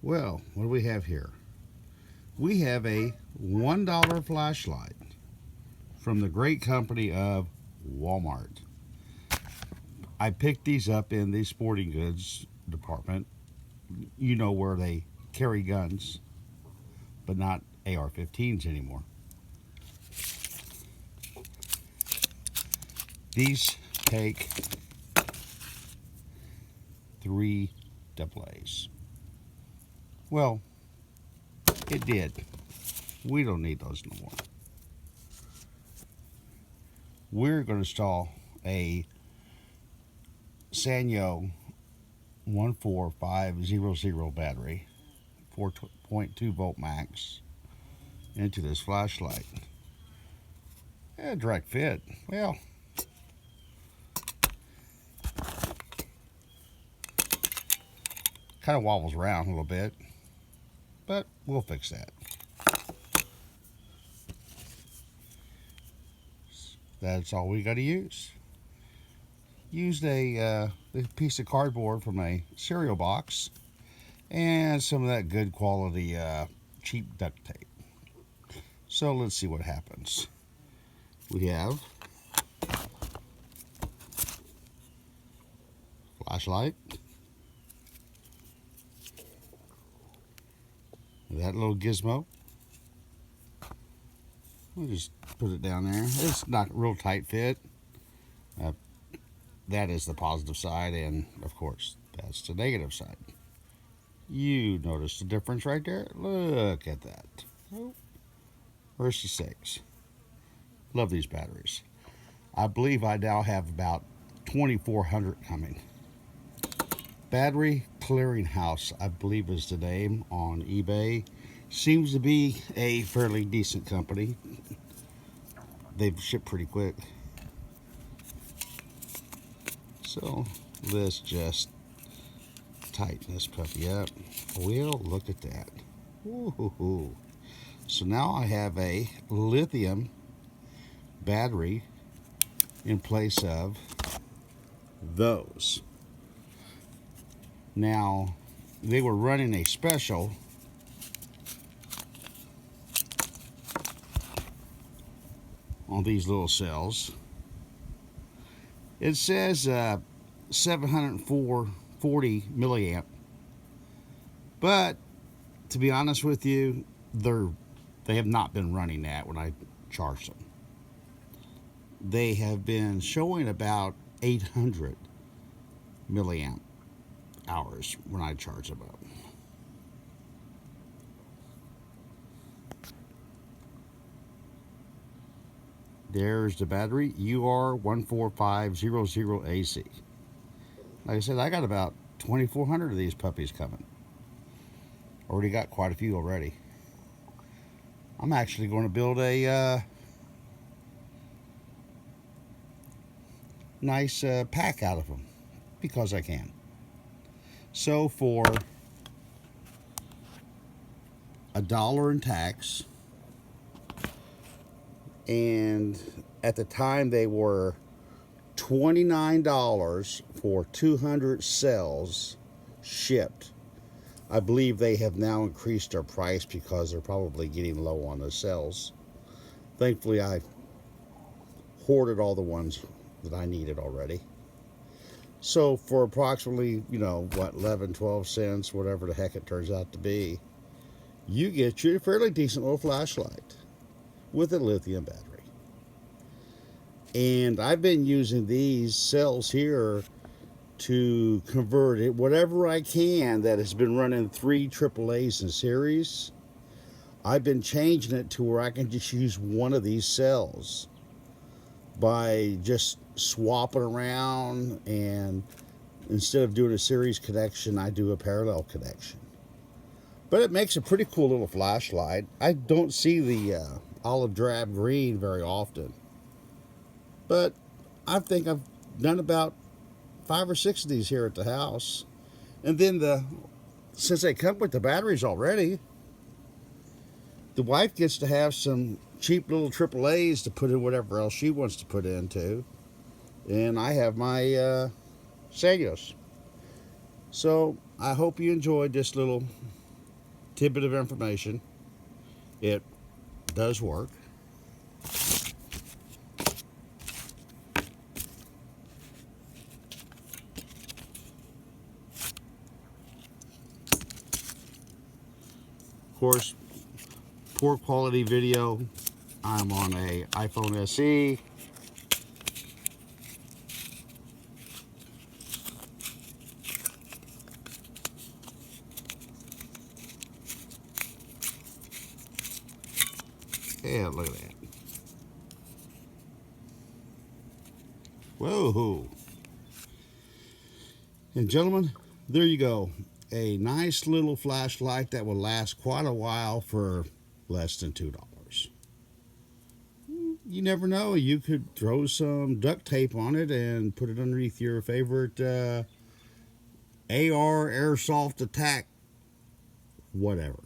Well, what do we have here? We have a $1 flashlight from the great company of Walmart. I picked these up in the sporting goods department. You know where they carry guns, but not AR-15s anymore. These take 3 AA's. Well, it did. We don't need those no more. We're going to install a Sanyo 14500 battery, 4.2 volt max, into this flashlight. Yeah, direct fit. Well, kind of wobbles around a little bit, but we'll fix that. That's all we got to use. Used a piece of cardboard from a cereal box and some of that good quality cheap duct tape. So let's see what happens. We have flashlight, that little gizmo. We'll just put it down there. It's not real tight fit. That is the positive side, and of course that's the negative side. You notice the difference right there? Look at that. Oh, versus 6. Love these batteries. I believe I now have about 2,400 coming. Batteryclearinghouse, I believe, is the name on eBay. Seems to be a fairly decent company. They've shipped pretty quick. So let's just tighten this puppy up. Well, look at that. Woo-hoo-hoo. So now I have a lithium battery in place of those. Now, they were running a special on these little cells. It says 740 milliamp, but to be honest with you, they have not been running that when I charged them. They have been showing about 800 milliamp hours when I charge them up. There's the battery, UR14500AC. Like I said, I got about 2,400 of these puppies coming. Already got quite a few already. I'm actually going to build a nice pack out of them because I can. So for $1 in tax, and at the time they were $29 for 200 cells shipped. I believe they have now increased their price because they're probably getting low on the cells. Thankfully, I hoarded all the ones that I needed already. So for approximately, 11, 12 cents, whatever the heck it turns out to be, you get your fairly decent little flashlight with a lithium battery. And I've been using these cells here to convert it, whatever I can that has been running 3 AAAs in series. I've been changing it to where I can just use one of these cells by just swapping around, and instead of doing a series connection, I do a parallel connection. But it makes a pretty cool little flashlight. I don't see the olive drab green very often, but I think I've done about 5 or 6 of these here at the house. And then since they come with the batteries already, the wife gets to have some cheap little AAAs to put in whatever else she wants to put into, and I have my Sanyos. So I hope you enjoyed this little tidbit of information. It does work. Of course, poor quality video. I'm on a iPhone SE. Yeah, look at that. Whoa. And gentlemen, there you go. A nice little flashlight that will last quite a while for less than $2. You never know. You could throw some duct tape on it and put it underneath your favorite AR airsoft attack, whatever.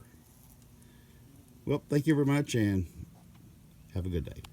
Well, thank you very much and have a good day.